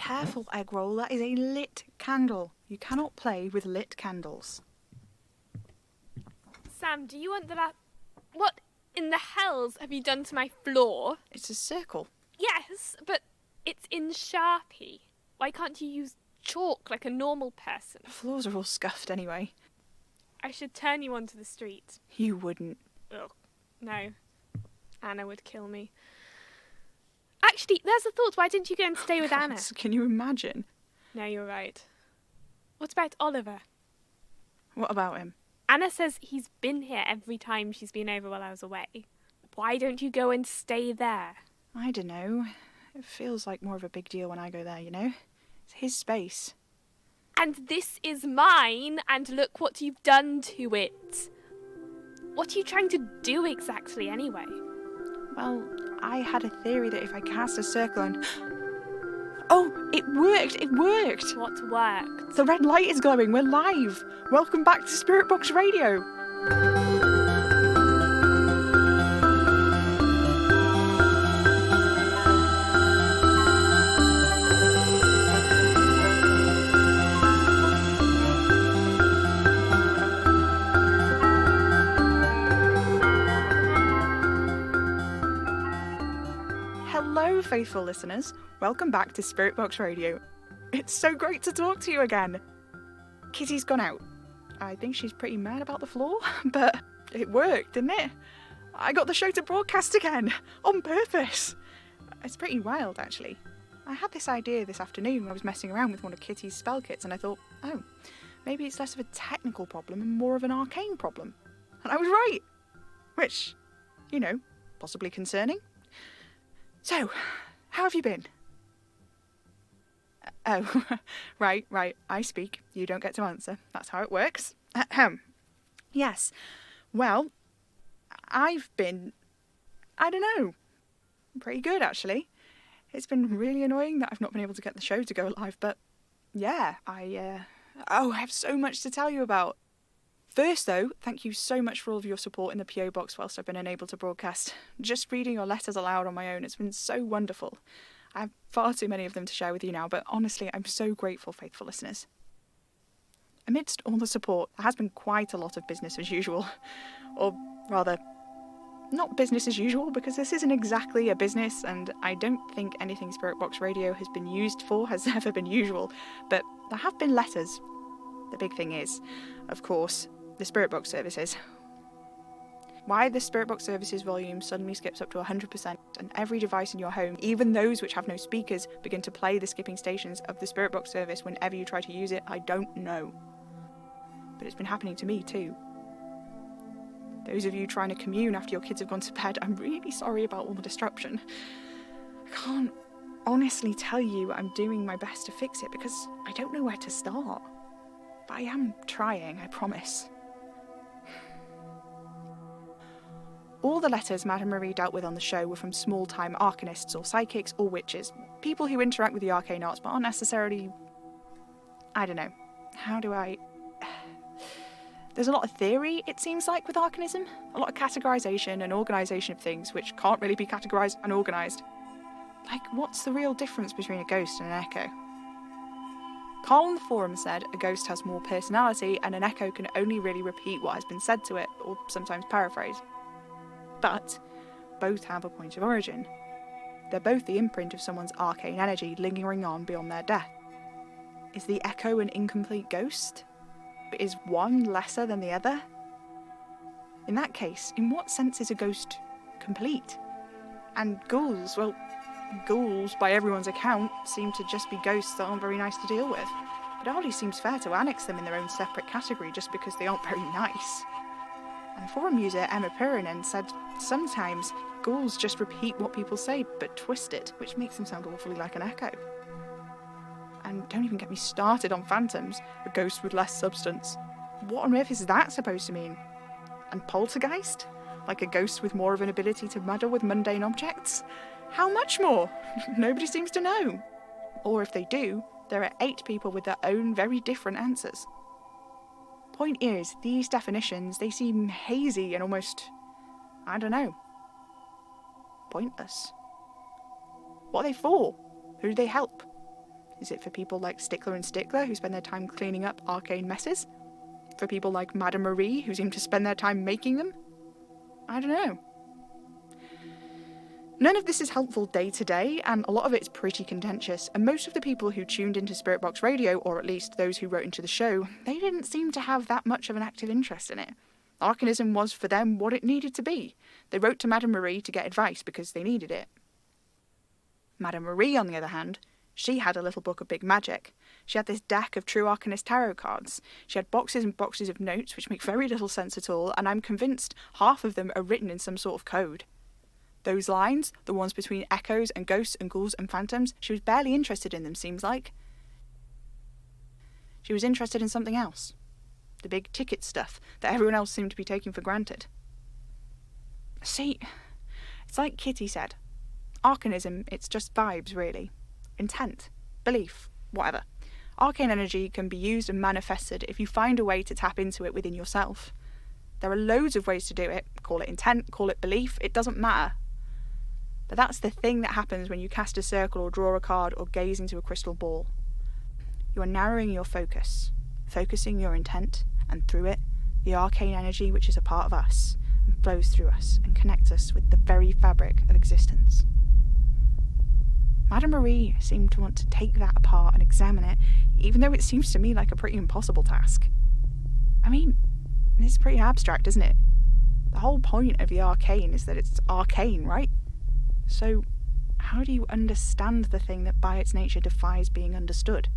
careful, egg roll. That is a lit candle. You cannot play with lit candles. Sam, do you want that? What in the hells have you done to my floor? It's a circle. Yes, but it's in Sharpie. Why can't you use chalk like a normal person? The floors are all scuffed anyway. I should turn you onto the street. You wouldn't. Ugh, no. Anna would kill me. Actually, there's a thought. Why didn't you go and stay with Anna? Can you imagine? No, you're right. What about Oliver? What about him? Anna says he's been here every time she's been over while I was away. Why don't you go and stay there? I don't know. It feels like more of a big deal when I go there, you know? It's his space. And this is mine, and look what you've done to it. What are you trying to do exactly, anyway? Well, I had a theory that if I cast a circle and... Oh, it worked! It worked! What worked? The red light is glowing. We're live. Welcome back to Spirit Box Radio. Hello, faithful listeners. Welcome back to Spirit Box Radio. It's so great to talk to you again. Kitty's gone out. I think she's pretty mad about the floor, but it worked, didn't it? I got the show to broadcast again, on purpose. It's pretty wild, actually. I had this idea this afternoon when I was messing around with one of Kitty's spell kits, and I thought, oh, maybe it's less of a technical problem and more of an arcane problem. And I was right. Which, you know, possibly concerning. So, how have you been? Oh, right, I speak. You don't get to answer. That's how it works. Yes. Well, I've been... I don't know. Pretty good, actually. It's been really annoying that I've not been able to get the show to go live, but yeah, I have so much to tell you about. First, though, thank you so much for all of your support in the PO box whilst I've been unable to broadcast. Just reading your letters aloud on my own, it's been so wonderful. I have far too many of them to share with you now, but honestly, I'm so grateful, faithful listeners. Amidst all the support, there has been quite a lot of business as usual. Or rather, not business as usual, because this isn't exactly a business, and I don't think anything Spirit Box Radio has been used for has ever been usual, but there have been letters. The big thing is, of course, the Spirit Box services. Why the Spirit Box services volume suddenly skips up to 100% and every device in your home, even those which have no speakers, begin to play the skipping stations of the Spirit Box service whenever you try to use it, I don't know. But it's been happening to me too. Those of you trying to commune after your kids have gone to bed, I'm really sorry about all the disruption. I can't honestly tell you I'm doing my best to fix it because I don't know where to start. But I am trying, I promise. All the letters Madame Marie dealt with on the show were from small-time arcanists or psychics or witches, people who interact with the arcane arts but aren't necessarily... I don't know. How do I... There's a lot of theory, it seems like, with arcanism. A lot of categorization and organisation of things which can't really be categorised and organised. Like, what's the real difference between a ghost and an echo? Carl on the forum said a ghost has more personality and an echo can only really repeat what has been said to it, or sometimes paraphrase. But both have a point of origin. They're both the imprint of someone's arcane energy lingering on beyond their death. Is the echo an incomplete ghost? Is one lesser than the other? In that case, in what sense is a ghost complete? And ghouls, well, ghouls, by everyone's account, seem to just be ghosts that aren't very nice to deal with. It hardly seems fair to annex them in their own separate category just because they aren't very nice. And forum user Heir Apparent said sometimes ghouls just repeat what people say but twist it, which makes them sound awfully like an echo. And don't even get me started on phantoms, a ghost with less substance. What on earth is that supposed to mean? And poltergeist? Like a ghost with more of an ability to meddle with mundane objects? How much more? Nobody seems to know. Or if they do, there are 8 people with their own very different answers. Point is, these definitions, they seem hazy and almost, I don't know, pointless. What are they for? Who do they help? Is it for people like Stickler and Stickler, who spend their time cleaning up arcane messes? For people like Madame Marie, who seem to spend their time making them? I don't know. None of this is helpful day to day, and a lot of it's pretty contentious, and most of the people who tuned into Spirit Box Radio, or at least those who wrote into the show, they didn't seem to have that much of an active interest in it. Arcanism was for them what it needed to be. They wrote to Madame Marie to get advice because they needed it. Madame Marie, on the other hand, she had a little book of big magic. She had this deck of true Arcanist tarot cards. She had boxes and boxes of notes, which make very little sense at all, and I'm convinced half of them are written in some sort of code. Those lines, the ones between echoes and ghosts and ghouls and phantoms, she was barely interested in them, seems like. She was interested in something else. The big ticket stuff that everyone else seemed to be taking for granted. See, it's like Kitty said. Arcanism, it's just vibes, really. Intent, belief, whatever. Arcane energy can be used and manifested if you find a way to tap into it within yourself. There are loads of ways to do it. Call it intent, call it belief, it doesn't matter. But that's the thing that happens when you cast a circle or draw a card or gaze into a crystal ball. You are narrowing your focus, focusing your intent, and through it, the arcane energy which is a part of us, and flows through us and connects us with the very fabric of existence. Madame Marie seemed to want to take that apart and examine it, even though it seems to me like a pretty impossible task. I mean, it's pretty abstract, isn't it? The whole point of the arcane is that it's arcane, right? So, how do you understand the thing that by its nature defies being understood?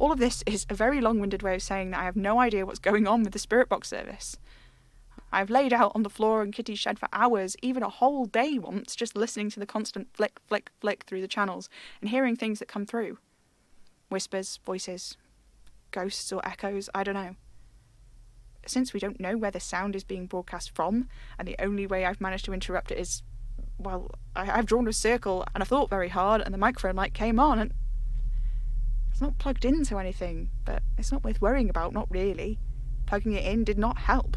All of this is a very long-winded way of saying that I have no idea what's going on with the Spirit Box service. I've laid out on the floor in Kitty's shed for hours, even a whole day once, just listening to the constant flick, flick, flick through the channels and hearing things that come through. Whispers, voices, ghosts or echoes, I don't know. Since we don't know where the sound is being broadcast from, and the only way I've managed to interrupt it is, well, I've drawn a circle and I thought very hard and the microphone light came on and it's not plugged into anything, but it's not worth worrying about, not really. Plugging it in did not help.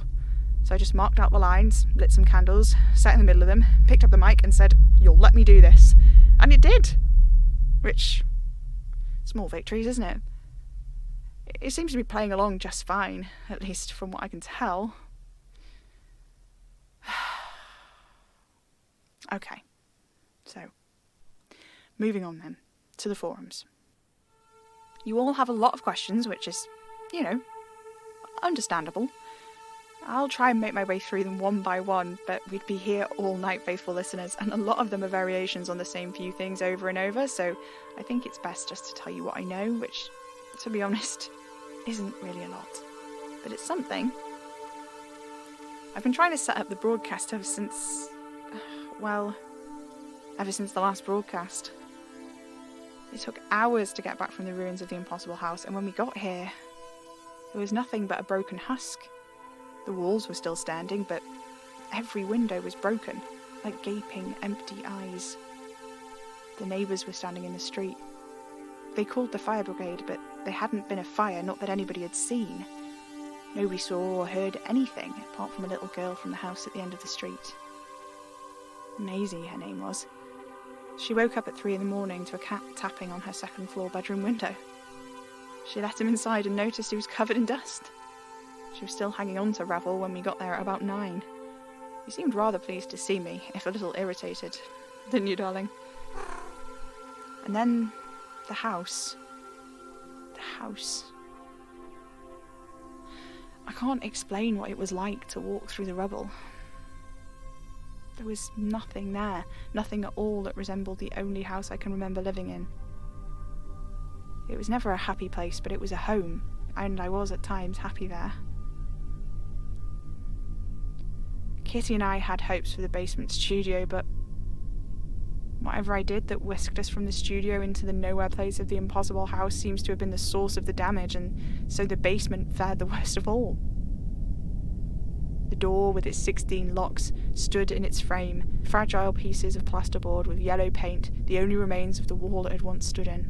So I just marked out the lines, lit some candles, sat in the middle of them, picked up the mic and said, "You'll let me do this." And it did! Which, small victories, isn't it? It seems to be playing along just fine, at least from what I can tell. Okay, so, moving on then, to the forums. You all have a lot of questions, which is, understandable. I'll try and make my way through them one by one, but we'd be here all night, faithful listeners, and a lot of them are variations on the same few things over and over, so I think it's best just to tell you what I know, which, to be honest, isn't really a lot. But it's something. I've been trying to set up the broadcast ever since the last broadcast. It took hours to get back from the ruins of the Impossible House, and when we got here, there was nothing but a broken husk. The walls were still standing, but every window was broken, like gaping, empty eyes. The neighbours were standing in the street. They called the fire brigade, but there hadn't been a fire, not that anybody had seen. Nobody saw or heard anything, apart from a little girl from the house at the end of the street. Maisie, her name was. She woke up at 3 a.m. to a cat tapping on her second-floor bedroom window. She let him inside and noticed he was covered in dust. She was still hanging on to Ravel when we got there at about 9. He seemed rather pleased to see me, if a little irritated. Didn't you, darling? And then, the house. The house. I can't explain what it was like to walk through the rubble. There was nothing there, nothing at all that resembled the only house I can remember living in. It was never a happy place, but it was a home, and I was at times happy there. Kitty and I had hopes for the basement studio, but whatever I did that whisked us from the studio into the nowhere place of the Impossible House seems to have been the source of the damage, and so the basement fared the worst of all. The door, with its 16 locks, stood in its frame, fragile pieces of plasterboard with yellow paint, the only remains of the wall it had once stood in.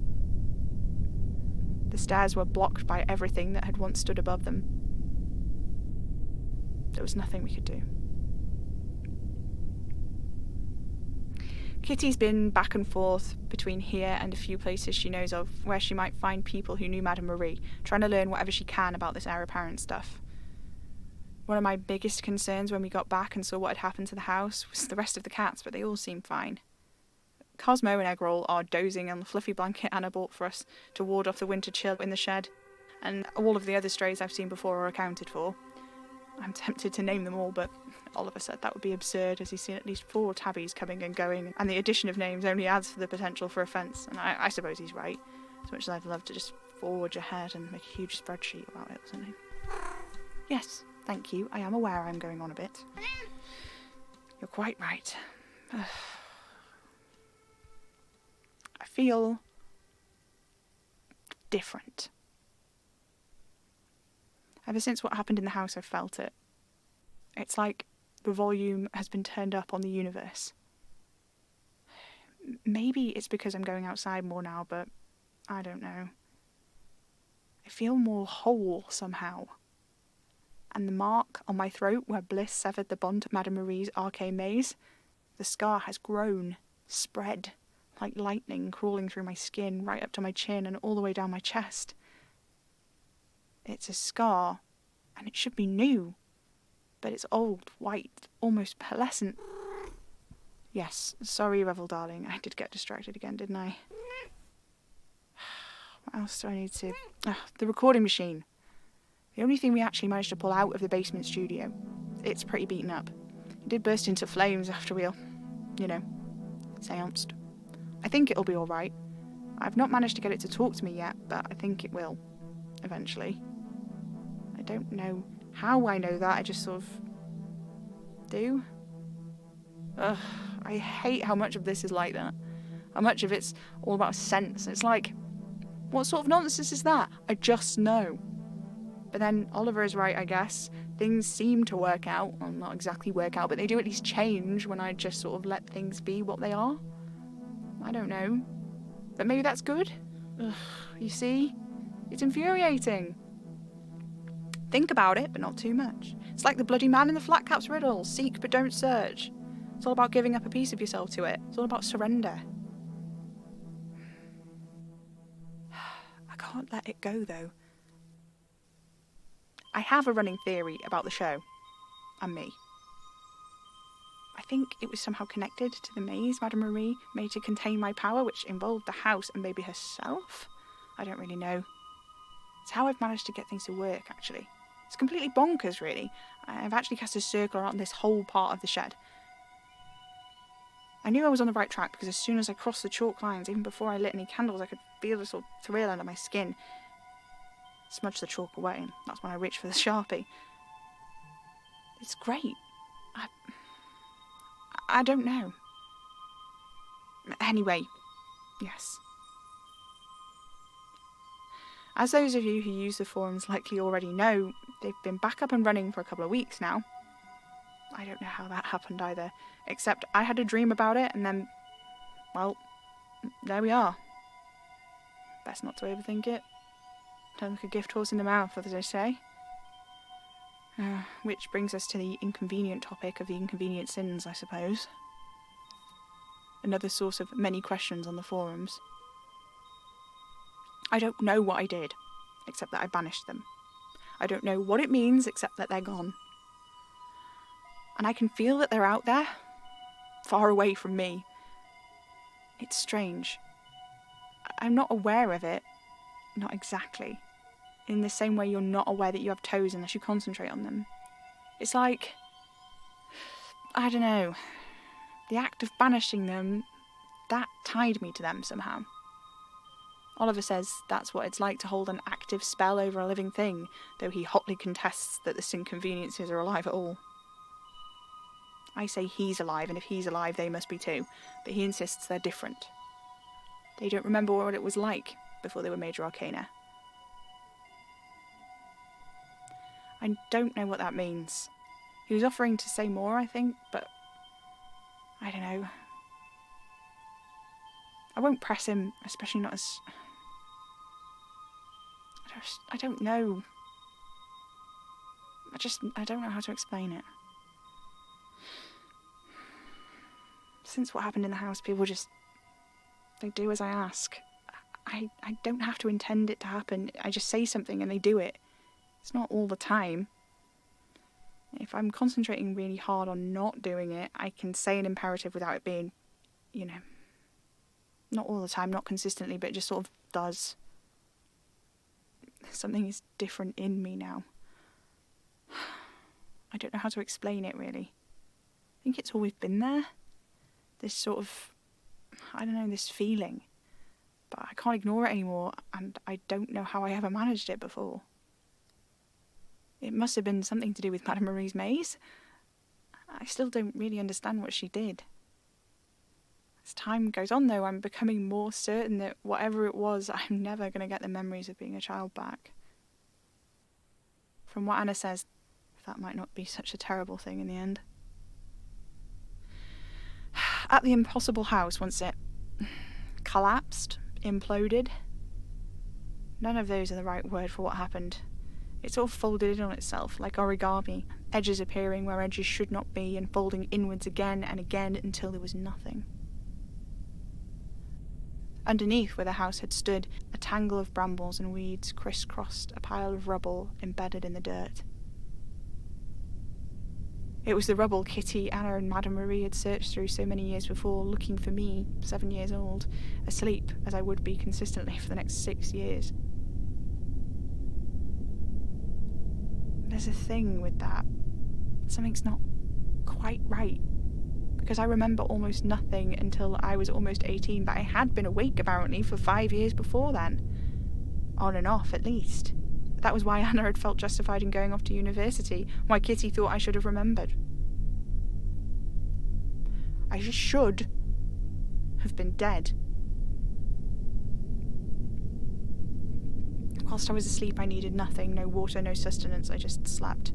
The stairs were blocked by everything that had once stood above them. There was nothing we could do. Kitty's been back and forth between here and a few places she knows of where she might find people who knew Madame Marie, trying to learn whatever she can about this Heir Apparent stuff. One of my biggest concerns when we got back and saw what had happened to the house was the rest of the cats, but they all seem fine. Cosmo and Eggroll are dozing on the fluffy blanket Anna bought for us to ward off the winter chill in the shed, and all of the other strays I've seen before are accounted for. I'm tempted to name them all, but Oliver said that would be absurd, as he's seen at least 4 tabbies coming and going, and the addition of names only adds to the potential for offence, and I suppose he's right, as much as I'd love to just forge ahead and make a huge spreadsheet about it or something. Yes, thank you, I am aware I'm going on a bit. You're quite right. I feel different. Ever since what happened in the house, I've felt it. It's like the volume has been turned up on the universe. Maybe it's because I'm going outside more now, but I don't know. I feel more whole somehow. And the mark on my throat where Bliss severed the bond to Madame Marie's arcane maze, the scar has grown, spread, like lightning crawling through my skin, right up to my chin and all the way down my chest. It's a scar, and it should be new, but it's old, white, almost pearlescent. Yes, sorry, Revel darling, I did get distracted again, didn't I? What else do I need to... the recording machine. The only thing we actually managed to pull out of the basement studio. It's pretty beaten up. It did burst into flames after we all, seanced. I think it'll be alright. I've not managed to get it to talk to me yet, but I think it will, eventually. I don't know how I know that, I just sort of do. Ugh, I hate how much of this is like that. How much of it's all about sense. It's like, what sort of nonsense is that? I just know. But then Oliver is right, I guess. Things seem to work out. Well, not exactly work out, but they do at least change when I just sort of let things be what they are. I don't know. But maybe that's good? Ugh, you see? It's infuriating. Think about it, but not too much. It's like the bloody man in the flat cap's riddle. Seek, but don't search. It's all about giving up a piece of yourself to it. It's all about surrender. I can't let it go, though. I have a running theory about the show. And me. I think it was somehow connected to the maze Madame Marie made to contain my power, which involved the house and maybe herself? I don't really know. It's how I've managed to get things to work, actually. It's completely bonkers, really. I've actually cast a circle around this whole part of the shed. I knew I was on the right track because as soon as I crossed the chalk lines, even before I lit any candles, I could feel a sort of thrill under my skin. Smudge the chalk away, and that's when I reached for the Sharpie. It's great. I don't know. Anyway, yes. As those of you who use the forums likely already know, they've been back up and running for a couple of weeks now. I don't know how that happened either, except I had a dream about it and then, well, there we are. Best not to overthink it. Don't look a gift horse in the mouth, as they say. Which brings us to the inconvenient topic of the inconvenient sins, I suppose. Another source of many questions on the forums. I don't know what I did, except that I banished them. I don't know what it means, except that they're gone. And I can feel that they're out there, far away from me. It's strange. I'm not aware of it, not exactly. In the same way you're not aware that you have toes unless you concentrate on them. It's like, I don't know, the act of banishing them, that tied me to them somehow. Oliver says that's what it's like to hold an active spell over a living thing, though he hotly contests that the inconveniences are alive at all. I say he's alive, and if he's alive, they must be too, but he insists they're different. They don't remember what it was like before they were Major Arcana. I don't know what that means. He was offering to say more, I think, but I don't know. I won't press him, especially not as... I don't know. I don't know how to explain it. Since what happened in the house, people just... they do as I ask. I don't have to intend it to happen. I just say something and they do it. It's not all the time. If I'm concentrating really hard on not doing it, I can say an imperative without it being, not all the time, not consistently, but it just sort of does. Something is different in me now. I don't know how to explain it, really. I think it's always been there. This sort of, this feeling. But I can't ignore it anymore, and I don't know how I ever managed it before. It must have been something to do with Madame Marie's maze. I still don't really understand what she did. As time goes on, though, I'm becoming more certain that whatever it was, I'm never going to get the memories of being a child back. From what Anna says, that might not be such a terrible thing in the end. At the impossible house, once it collapsed, imploded. None of those are the right word for what happened. It sort of folded in on itself, like origami, edges appearing where edges should not be and folding inwards again and again until there was nothing. Underneath where the house had stood, a tangle of brambles and weeds crisscrossed a pile of rubble embedded in the dirt. It was the rubble Kitty, Anna and Madame Marie had searched through so many years before, looking for me, 7 years old, asleep as I would be consistently for the next 6 years. There's a thing with that. Something's not quite right. Because I remember almost nothing until I was almost 18, but I had been awake apparently for 5 years before then. On and off, at least. That was why Anna had felt justified in going off to university, why Kitty thought I should have remembered. I just should have been dead. Whilst I was asleep, I needed nothing, no water, no sustenance, I just slept.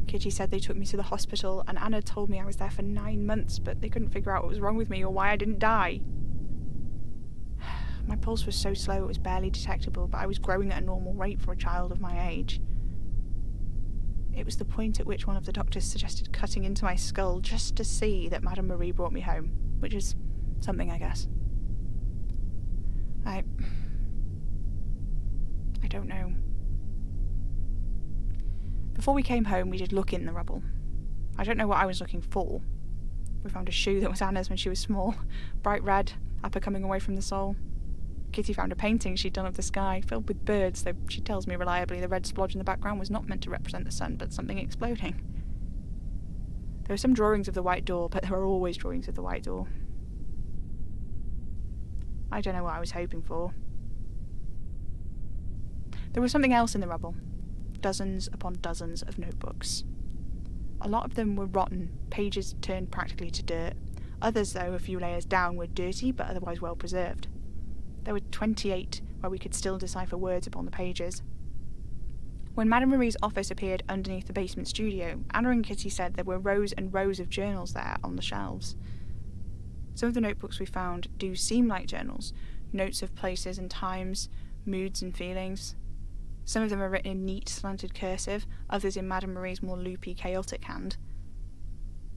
Kitty said they took me to the hospital, and Anna told me I was there for 9 months, but they couldn't figure out what was wrong with me or why I didn't die. My pulse was so slow it was barely detectable, but I was growing at a normal rate for a child of my age. It was the point at which one of the doctors suggested cutting into my skull just to see that Madame Marie brought me home, which is something, I guess. I don't know. Before we came home, we did look in the rubble. I don't know what I was looking for. We found a shoe that was Anna's when she was small, bright red, upper coming away from the sole. Kitty found a painting she'd done of the sky, filled with birds, though she tells me reliably the red splodge in the background was not meant to represent the sun, but something exploding. There were some drawings of the white door, but there were always drawings of the white door. I don't know what I was hoping for. There was something else in the rubble. Dozens upon dozens of notebooks. A lot of them were rotten, pages turned practically to dirt. Others, though, a few layers down, were dirty but otherwise well preserved. There were 28 where we could still decipher words upon the pages. When Madame Marie's office appeared underneath the basement studio, Anna and Kitty said there were rows and rows of journals there on the shelves. Some of the notebooks we found do seem like journals, notes of places and times, moods and feelings. Some of them are written in neat, slanted cursive, others in Madame Marie's more loopy, chaotic hand.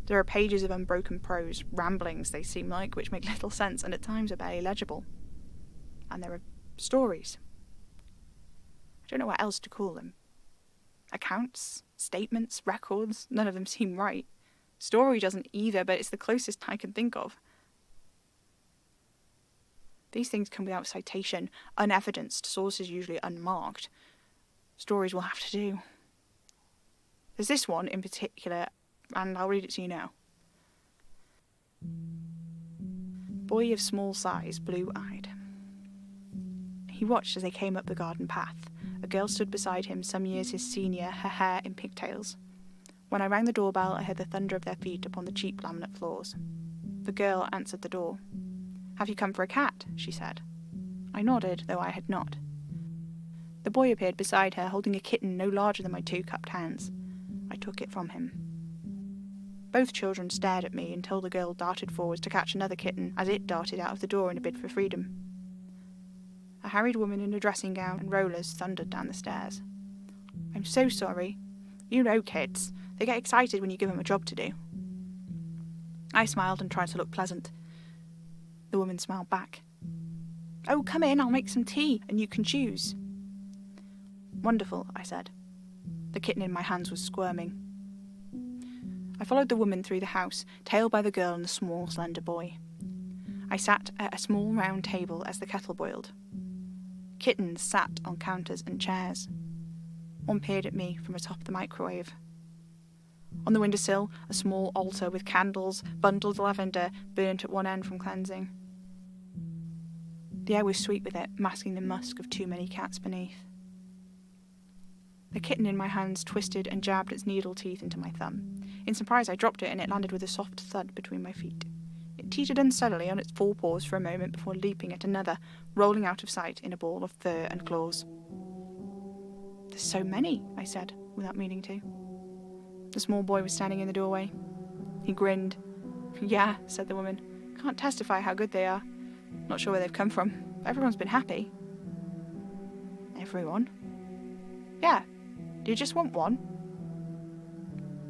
There are pages of unbroken prose, ramblings they seem like, which make little sense and at times are barely legible. And there are stories. I don't know what else to call them. Accounts, statements, records, none of them seem right. Story doesn't either, but it's the closest I can think of. These things come without citation, unevidenced, sources usually unmarked. Stories will have to do. There's this one in particular, and I'll read it to you now. Boy of small size, blue-eyed. He watched as they came up the garden path. A girl stood beside him, some years his senior, her hair in pigtails. When I rang the doorbell, I heard the thunder of their feet upon the cheap laminate floors. The girl answered the door. "Have you come for a cat?" she said. I nodded, though I had not. The boy appeared beside her, holding a kitten no larger than my 2 cupped hands. I took it from him. Both children stared at me until the girl darted forwards to catch another kitten as it darted out of the door in a bid for freedom. A harried woman in a dressing gown and rollers thundered down the stairs. "I'm so sorry. You know kids. They get excited when you give them a job to do." I smiled and tried to look pleasant. The woman smiled back. "Oh, come in, I'll make some tea, and you can choose." "Wonderful," I said. The kitten in my hands was squirming. I followed the woman through the house, tailed by the girl and the small, slender boy. I sat at a small round table as the kettle boiled. Kittens sat on counters and chairs. One peered at me from atop the microwave. On the windowsill, a small altar with candles, bundled lavender, burnt at one end from cleansing. The air was sweet with it, masking the musk of too many cats beneath. The kitten in my hands twisted and jabbed its needle teeth into my thumb. In surprise, I dropped it and it landed with a soft thud between my feet. It teetered unsteadily on its forepaws for a moment before leaping at another, rolling out of sight in a ball of fur and claws. "There's so many," I said, without meaning to. The small boy was standing in the doorway. He grinned. "Yeah," said the woman. "Can't testify how good they are. Not sure where they've come from. Everyone's been happy." "Everyone?" "Yeah. Do you just want one?"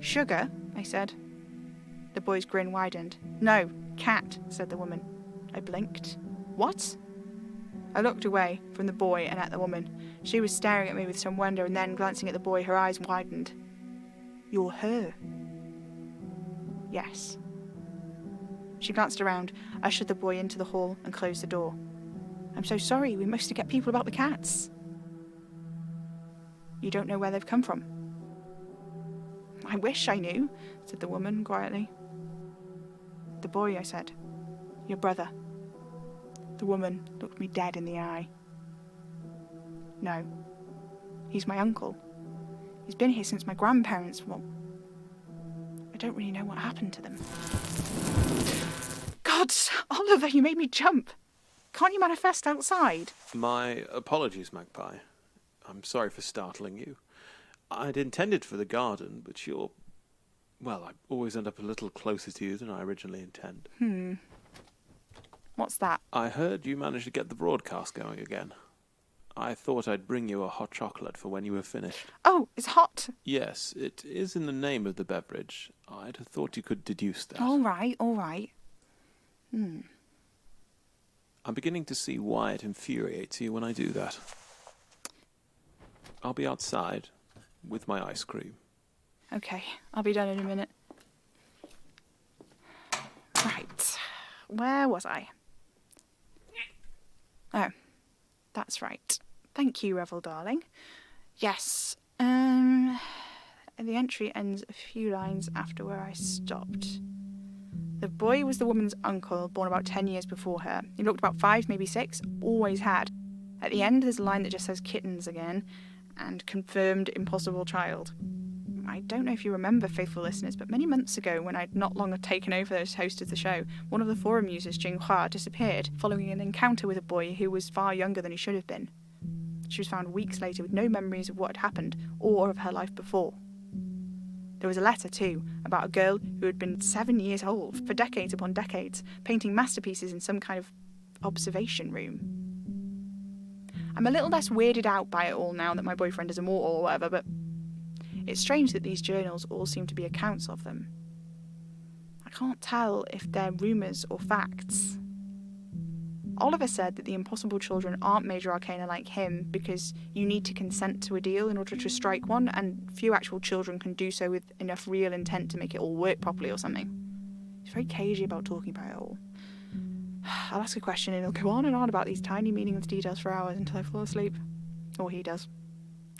"Sugar?" I said. The boy's grin widened. "No, cat," said the woman. I blinked. "What?" I looked away from the boy and at the woman. She was staring at me with some wonder, and then, glancing at the boy, her eyes widened. "You're her?" "Yes." She glanced around, ushered the boy into the hall, and closed the door. "I'm so sorry, we mostly get people about the cats." "You don't know where they've come from?" "I wish I knew," said the woman quietly. "The boy," I said. "Your brother." The woman looked me dead in the eye. "No. He's my uncle. He's been here since my grandparents. Well, I don't really know what happened to them." "God, Oliver, you made me jump. Can't you manifest outside?" My apologies, Magpie. I'm sorry for startling you. I'd intended for the garden, but well, I always end up a little closer to you than I originally intend. What's that? I heard you managed to get the broadcast going again. I thought I'd bring you a hot chocolate for when you were finished. Oh, it's hot. Yes, it is in the name of the beverage. I'd have thought you could deduce that. All right. I'm beginning to see why it infuriates you when I do that. I'll be outside with my ice cream. Okay, I'll be done in a minute. Right, where was I? Oh, that's right. Thank you, Revel darling. Yes, the entry ends a few lines after where I stopped. The boy was the woman's uncle, born about 10 years before her. He looked about 5, maybe 6, always had. At the end, there's a line that just says kittens again, and confirmed impossible child. I don't know if you remember, faithful listeners, but many months ago, when I'd not long taken over as host of the show, one of the forum users, Jinghua, disappeared following an encounter with a boy who was far younger than he should have been. She was found weeks later with no memories of what had happened or of her life before. There was a letter, too, about a girl who had been 7 years old for decades upon decades, painting masterpieces in some kind of observation room. I'm a little less weirded out by it all now that my boyfriend is immortal or whatever, but it's strange that these journals all seem to be accounts of them. I can't tell if they're rumours or facts. Oliver said that the impossible children aren't major arcana like him because you need to consent to a deal in order to strike one, and few actual children can do so with enough real intent to make it all work properly or something. He's very cagey about talking about it all. I'll ask a question and he'll go on and on about these tiny meaningless details for hours until I fall asleep. Or he does.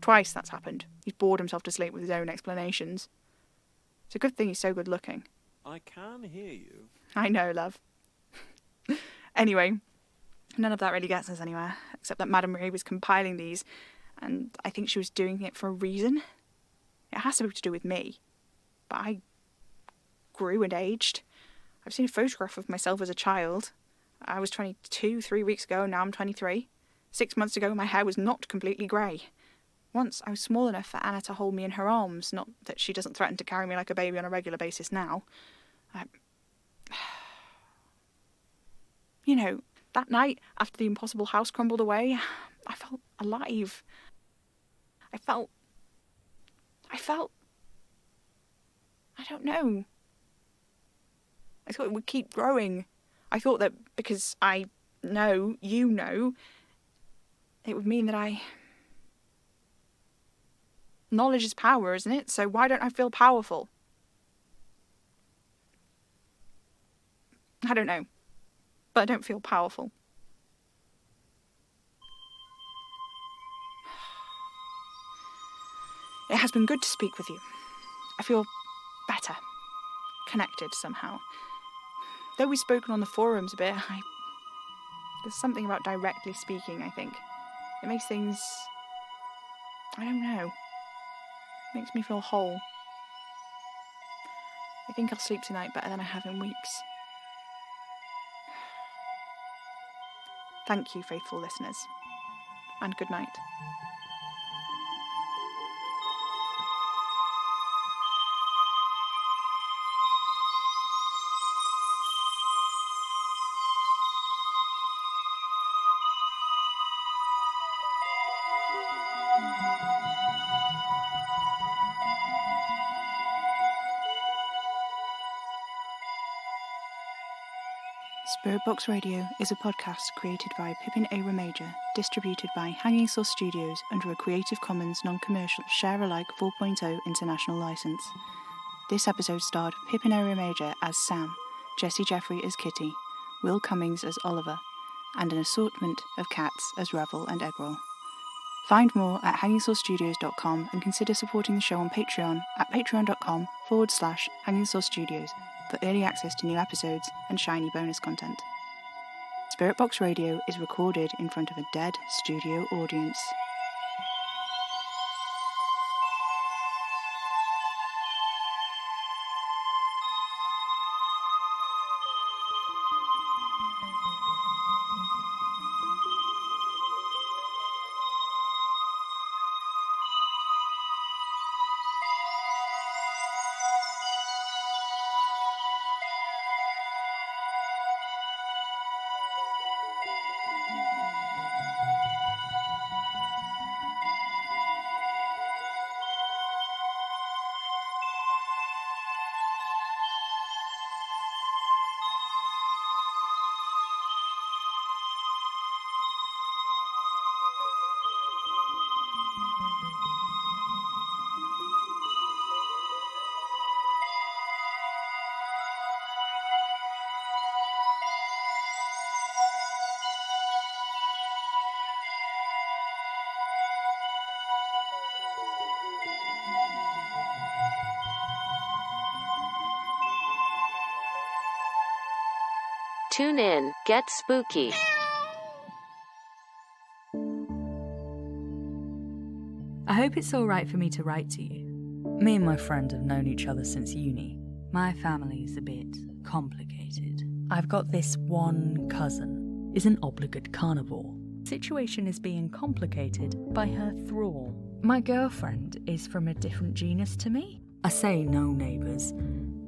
Twice that's happened. He's bored himself to sleep with his own explanations. It's a good thing he's so good looking. I can hear you. I know, love. Anyway, none of that really gets us anywhere, except that Madame Marie was compiling these, and I think she was doing it for a reason. It has to be to do with me. But I grew and aged. I've seen a photograph of myself as a child. I was 22 3 weeks ago, and now I'm 23. 6 months ago, my hair was not completely grey. Once I was small enough for Anna to hold me in her arms, not that she doesn't threaten to carry me like a baby on a regular basis now. You know, that night, after the impossible house crumbled away, I felt alive. I felt... I don't know. I thought it would keep growing. I thought that because I know, you know, it would mean that knowledge is power, isn't it? So why don't I feel powerful? I don't know. But I don't feel powerful. It has been good to speak with you. I feel better. Connected somehow. Though we've spoken on the forums a bit, there's something about directly speaking, I think. It makes things... I don't know. It makes me feel whole. I think I'll sleep tonight better than I have in weeks. Thank you, faithful listeners. And good night. Spirit Box Radio is a podcast created by Pippin A. Major, distributed by Hanging Sauce Studios under a Creative Commons non-commercial share-alike 4.0 international license. This episode starred Pippin A. Major as Sam, Jessie Jeffrey as Kitty, Will Cummings as Oliver, and an assortment of cats as Revel and Eggroll. Find more at hangingsaucestudios.com and consider supporting the show on Patreon at patreon.com/hangingsaucestudios for early access to new episodes and shiny bonus content. Spirit Box Radio is recorded in front of a dead studio audience. Tune in, get spooky. I hope it's alright for me to write to you. Me and my friend have known each other since uni. My family's a bit complicated. I've got this one cousin, is an obligate carnivore. Situation is being complicated by her thrall. My girlfriend is from a different genus to me. I say no neighbours.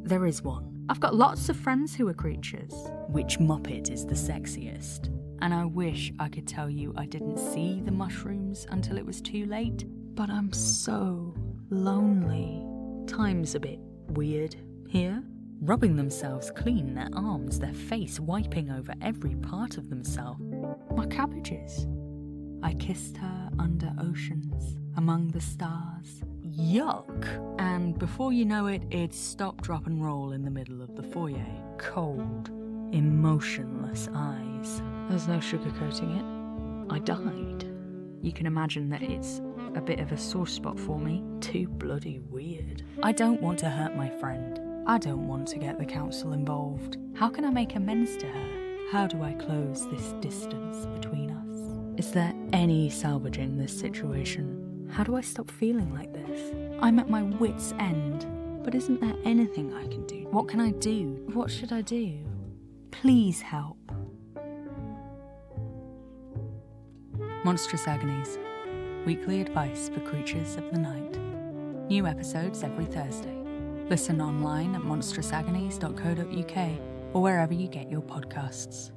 There is one. I've got lots of friends who are creatures. Which Muppet is the sexiest? And I wish I could tell you I didn't see the mushrooms until it was too late, but I'm so lonely. Time's a bit weird here. Rubbing themselves clean, their arms, their face, wiping over every part of themselves. My cabbages. I kissed her under oceans, among the stars. Yuck! And before you know it, it's stop, drop and roll in the middle of the foyer. Cold, emotionless eyes. There's no sugarcoating it. I died. You can imagine that it's a bit of a sore spot for me. Too bloody weird. I don't want to hurt my friend. I don't want to get the council involved. How can I make amends to her? How do I close this distance between us? Is there any salvaging this situation? How do I stop feeling like this? I'm at my wit's end, but isn't there anything I can do? What can I do? What should I do? Please help. Monstrous Agonies. Weekly advice for creatures of the night. New episodes every Thursday. Listen online at monstrousagonies.co.uk or wherever you get your podcasts.